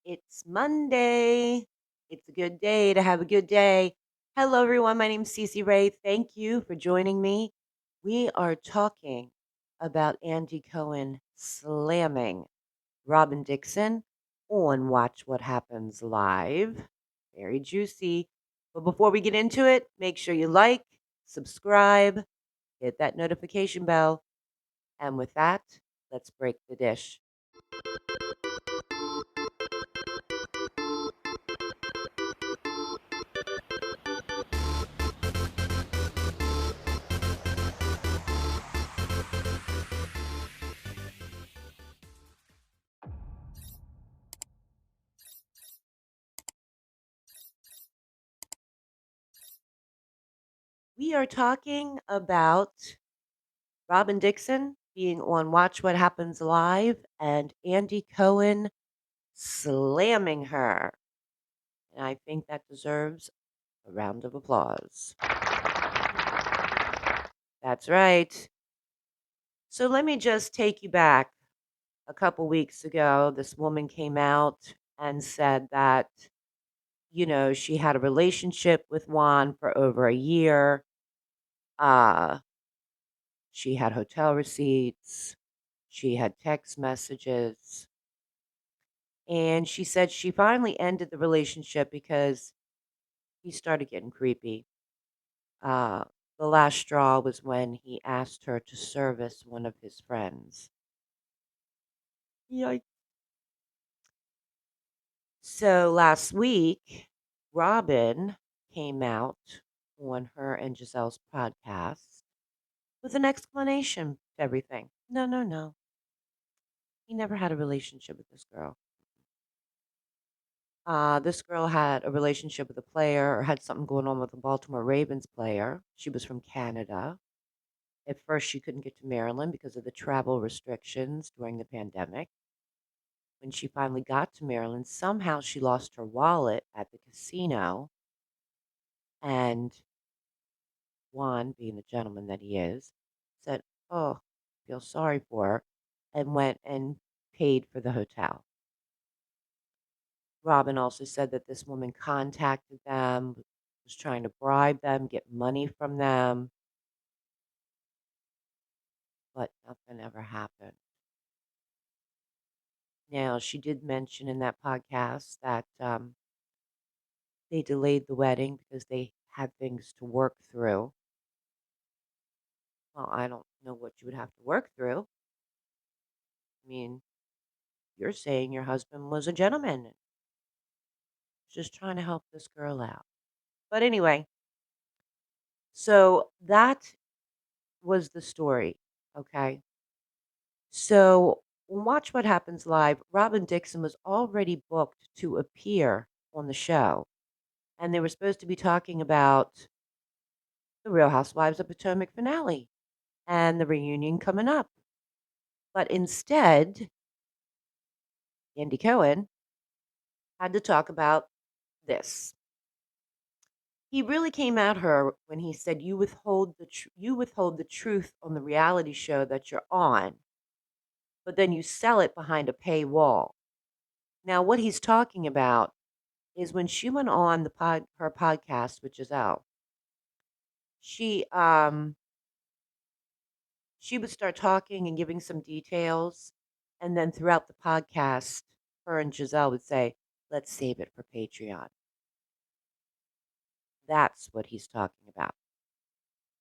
It's Monday. It's a good day to have a good day. Hello, everyone. My name is Cece Ray. Thank you for joining me. We are talking about Andy Cohen slamming Robyn Dixon on Watch What Happens Live. Very juicy. But before we get into it, make sure you like, subscribe, hit that notification bell. And with that, let's break the dish. We are talking about Robyn Dixon being on Watch What Happens Live and Andy Cohen slamming her. And I think that deserves a round of applause. That's right. So let me just take you back. A couple weeks ago, this woman came out and said that, she had a relationship with Juan for over a year. Uh, she had hotel receipts. She had text messages. And she said she finally ended the relationship because he started getting creepy. Uh, the last straw was when he asked her to service one of his friends. Yeah. So last week, Robyn came out on her and Giselle's podcast with an explanation to everything. No, no, no. He never had a relationship with this girl. This girl had a relationship with a player or had something going on with a Baltimore Ravens player. She was from Canada. At first, she couldn't get to Maryland because of the travel restrictions during the pandemic. When she finally got to Maryland, somehow she lost her wallet at the casino. And Juan, being the gentleman that he is, said, "Oh, feel sorry for her," and went and paid for the hotel. Robyn also said that this woman contacted them, was trying to bribe them, get money from them, but nothing ever happened. Now, she did mention in that podcast that they delayed the wedding because they had things to work through. Well, I don't know what you would have to work through. I mean, you're saying your husband was a gentleman, just trying to help this girl out. But anyway, so that was the story, okay? So, Watch What Happens Live, Robyn Dixon was already booked to appear on the show, and they were supposed to be talking about the Real Housewives of Potomac finale and the reunion coming up. But instead, Andy Cohen had to talk about this. He really came at her when he said, "You withhold the truth on the reality show that you're on, but then you sell it behind a paywall." Now, what he's talking about is when she went on her podcast, which is out, she she would start talking and giving some details, and then throughout the podcast, her and Giselle would say, "Let's save it for Patreon." That's what he's talking about.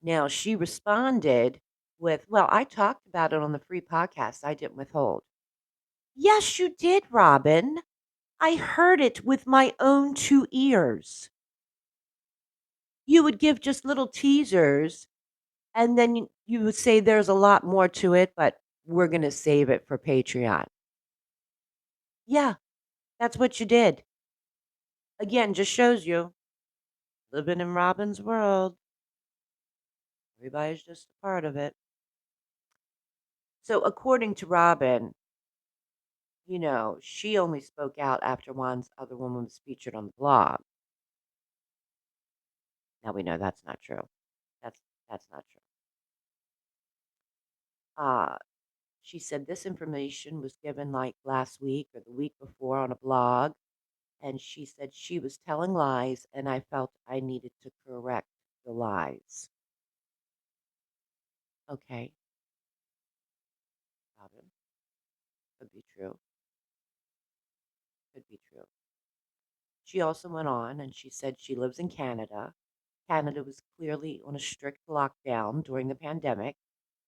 Now, she responded with, "Well, I talked about it on the free podcast. I didn't withhold." Yes, you did, Robyn. I heard it with my own two ears. You would give just little teasers, and then you would say there's a lot more to it, but we're going to save it for Patreon. Yeah, that's what you did. Again, just shows you living in Robyn's world. Everybody's just a part of it. So, according to Robyn, she only spoke out after Juan's other woman was featured on the blog. Now we know that's not true. That's not true. Uh, She said this information was given like last week or the week before on a blog. And she said she was telling lies, and I felt I needed to correct the lies. Okay, Robin, could be true. Could be true. She also went on and she said she lives in Canada. Canada was clearly on a strict lockdown during the pandemic.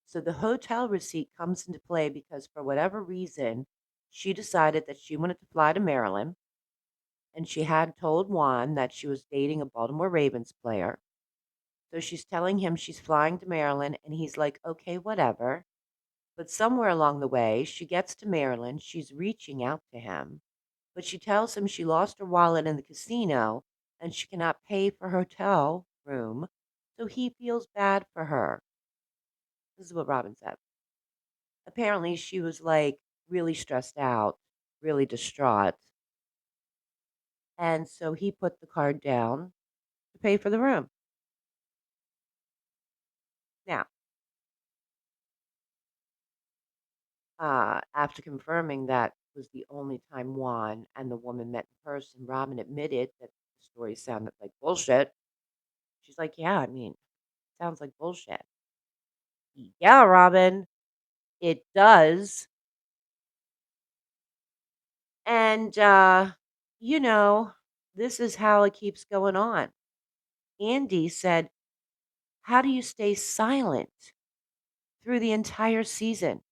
So the hotel receipt comes into play because for whatever reason, she decided that she wanted to fly to Maryland. And she had told Juan that she was dating a Baltimore Ravens player. So she's telling him she's flying to Maryland, and he's like, okay, whatever. But somewhere along the way, she gets to Maryland. She's reaching out to him, but she tells him she lost her wallet in the casino and she cannot pay for her hotel room. So he feels bad for her. This is what Robin said. Apparently, she was like really stressed out, really distraught. And so he put the card down to pay for the room. Now, after confirming that was the only time Juan and the woman met in person, Robin admitted that the story sounded like bullshit. She's like, yeah, I mean, sounds like bullshit. Yeah, Robin, it does. And, you know, this is how it keeps going on. Andy said, how do you stay silent through the entire season?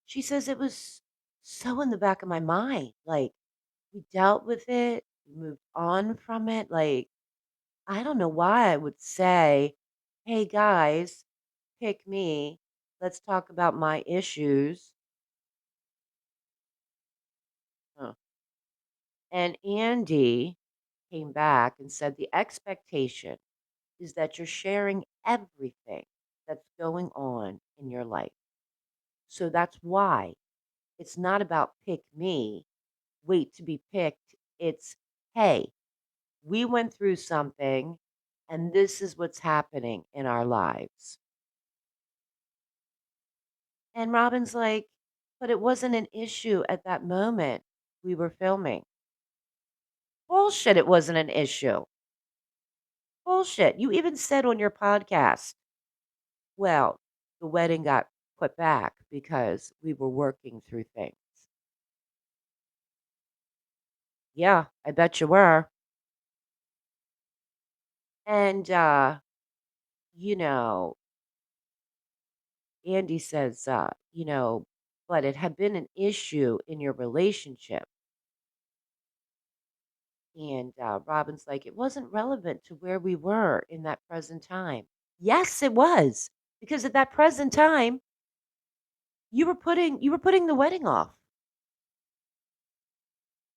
She says it was so in the back of my mind. Like, we dealt with it, we moved on from it. Like, I don't know why I would say, "Hey, guys, pick me. Let's talk about my issues." Huh. And Andy came back and said, "The expectation is that you're sharing everything that's going on in your life. So that's why it's not about pick me, wait to be picked. It's, hey, we went through something and this is what's happening in our lives." And Robin's like, "But it wasn't an issue at that moment we were filming." Bullshit, it wasn't an issue. Bullshit. You even said on your podcast, well, the wedding got put back because we were working through things. Yeah, I bet you were. And, you know, Andy says, but it had been an issue in your relationship. And Robin's like, it wasn't relevant to where we were in that present time. Yes, it was. Because at that present time, you were putting the wedding off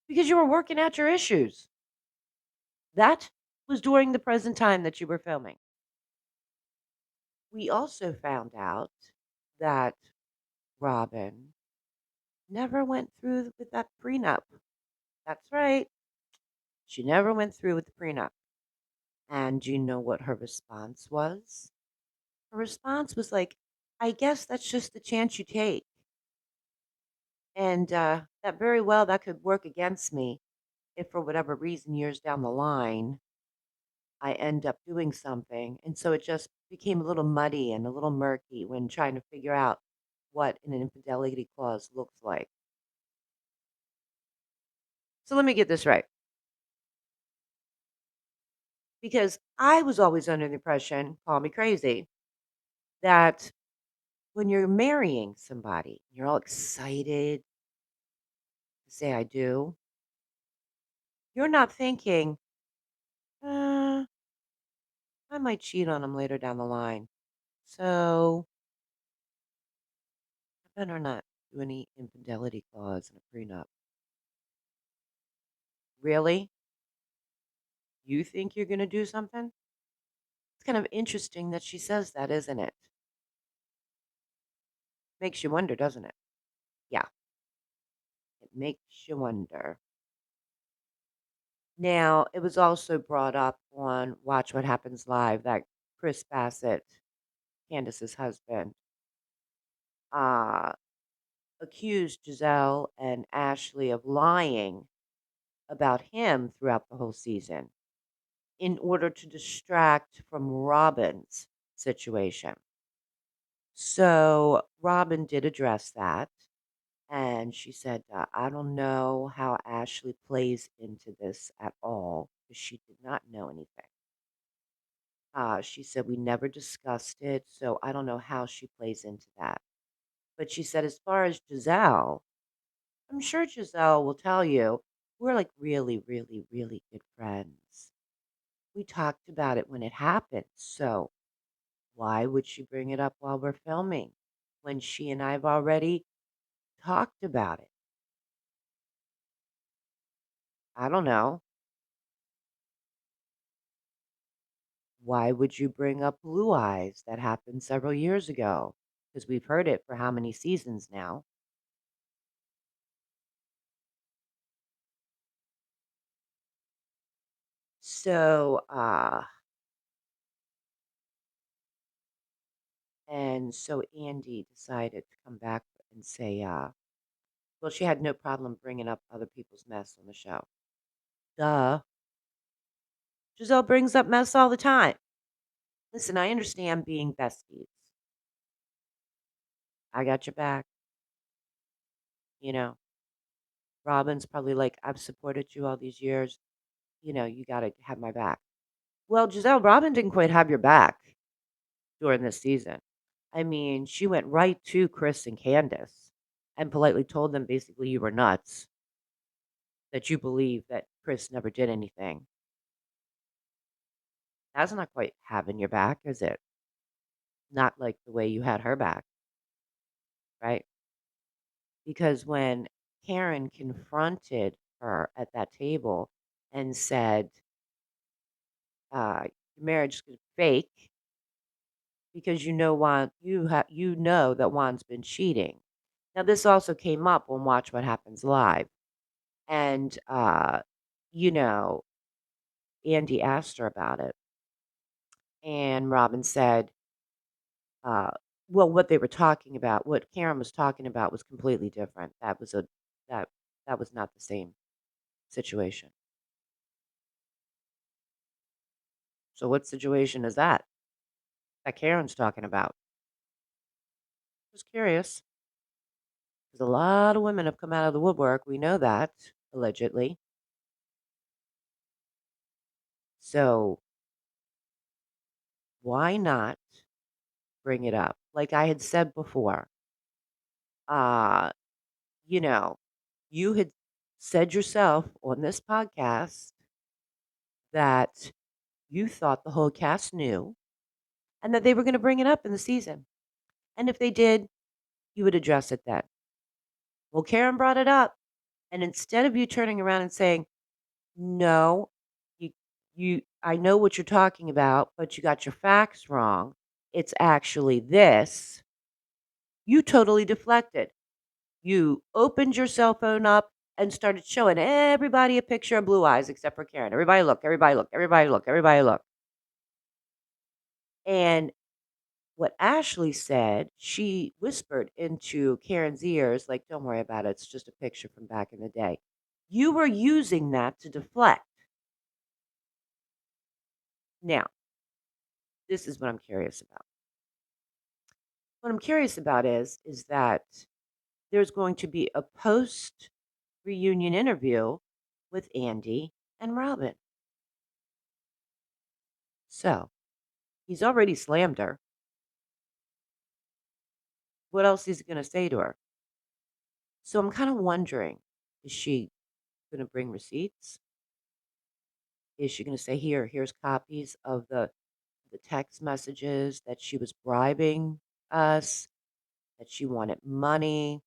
because you were working out your issues. That was during the present time that you were filming. We also found out that Robin never went through with that prenup. That's right. She never went through with the prenup. And do you know what her response was? Her response was like, I guess that's just the chance you take. And that very well, that could work against me if for whatever reason, years down the line, I end up doing something. And so it just became a little muddy and a little murky when trying to figure out what an infidelity clause looks like. So let me get this right. Because I was always under the impression, call me crazy, that when you're marrying somebody, you're all excited to say I do, you're not thinking, uh, I might cheat on him later down the line. So I better not do any infidelity clause in a prenup. Really? You think you're going to do something? It's kind of interesting that she says that, isn't it? Makes you wonder, doesn't it? Yeah, it makes you wonder. Now, it was also brought up on Watch What Happens Live that Chris Bassett, Candace's husband, uh, accused Giselle and Ashley of lying about him throughout the whole season in order to distract from Robyn's situation. So Robyn did address that, and she said, I don't know how Ashley plays into this at all because she did not know anything. She said, we never discussed it, so I don't know how she plays into that. But she said, as far as Giselle, I'm sure Giselle will tell you, we're like really, really, really good friends. We talked about it when it happened, so why would she bring it up while we're filming when she and I have already talked about it? I don't know. Why would you bring up Blue Eyes? That happened several years ago because we've heard it for how many seasons now? So, and so Andy decided to come back and say, well, she had no problem bringing up other people's mess on the show. Duh. Giselle brings up mess all the time. Listen, I understand being besties. I got your back. You know, Robin's probably like, I've supported you all these years. You know, you got to have my back. Well, Giselle, Robin didn't quite have your back during this season. I mean, she went right to Chris and Candace and politely told them basically you were nuts, that you believe that Chris never did anything. That's not quite having your back, is it? Not like the way you had her back, right? Because when Karen confronted her at that table and said, your marriage is fake because you know Juan, you know that Juan's been cheating. Now, this also came up on Watch What Happens Live, and you know, Andy asked her about it, and Robin said, uh, well, what they were talking about, what Karen was talking about, was completely different. That that was not the same situation. So, what situation is that Karen's talking about? Just curious, because a lot of women have come out of the woodwork. We know that allegedly. So, why not bring it up? Like I had said before, uh, you know, you had said yourself on this podcast that you thought the whole cast knew and that they were going to bring it up in the season. And if they did, you would address it then. Well, Karen brought it up. And instead of you turning around and saying, no, you, I know what you're talking about, but you got your facts wrong. It's actually this. You totally deflected. You opened your cell phone up and started showing everybody a picture of Blue Eyes except for Karen. Everybody look, everybody look, everybody look, everybody look. And what Ashley said, she whispered into Karen's ears, like, don't worry about it. It's just a picture from back in the day. You were using that to deflect. Now, this is what I'm curious about. What I'm curious about is that there's going to be a post reunion interview with Andy and Robin. So he's already slammed her. What else is he going to say to her? So I'm kind of wondering, is she going to bring receipts? Is she going to say, here's copies of the text messages that she was bribing us, that she wanted money?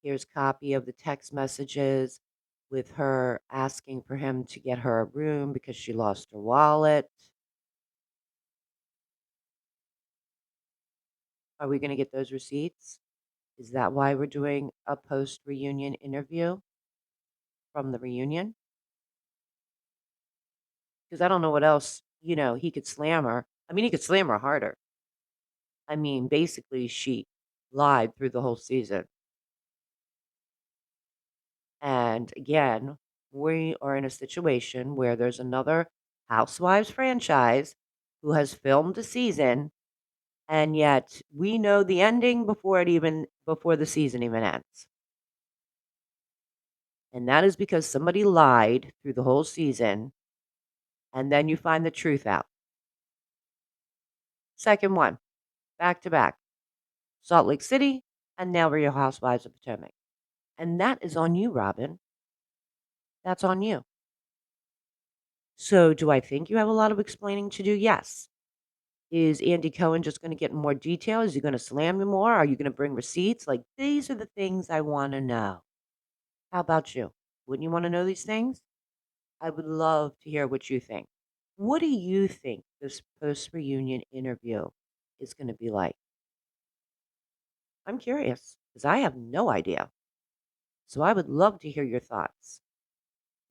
Here's copy of the text messages with her asking for him to get her a room because she lost her wallet. Are we going to get those receipts? Is that why we're doing a post reunion interview from the reunion? Because I don't know what else, he could slam her. I mean, he could slam her harder. I mean, basically, she lied through the whole season. And again, we are in a situation where there's another Housewives franchise who has filmed a season, and yet we know the ending before the season even ends. And that is because somebody lied through the whole season, and then you find the truth out. Second one, back to back. Salt Lake City, and now Real Housewives of Potomac. And that is on you, Robyn. That's on you. So, do I think you have a lot of explaining to do? Yes. Is Andy Cohen just going to get in more detail? Is he going to slam you more? Are you going to bring receipts? Like, these are the things I want to know. How about you? Wouldn't you want to know these things? I would love to hear what you think. What do you think this post reunion interview is going to be like? I'm curious because I have no idea. So, I would love to hear your thoughts.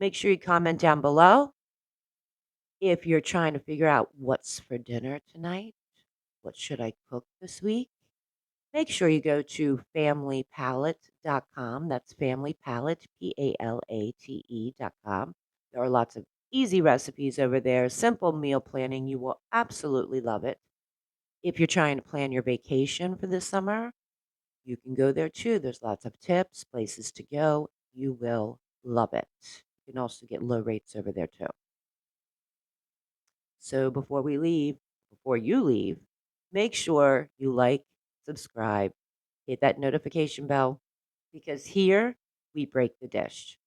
Make sure you comment down below if you're trying to figure out what's for dinner tonight. What should I cook this week? Make sure you go to familypalette.com. That's familypalette, PALATE.com. There are lots of easy recipes over there, simple meal planning. You will absolutely love it. If you're trying to plan your vacation for this summer, you can go there too. There's lots of tips, places to go. You will love it. You can also get low rates over there too. So before you leave, make sure you like, subscribe, hit that notification bell because here we break the dish.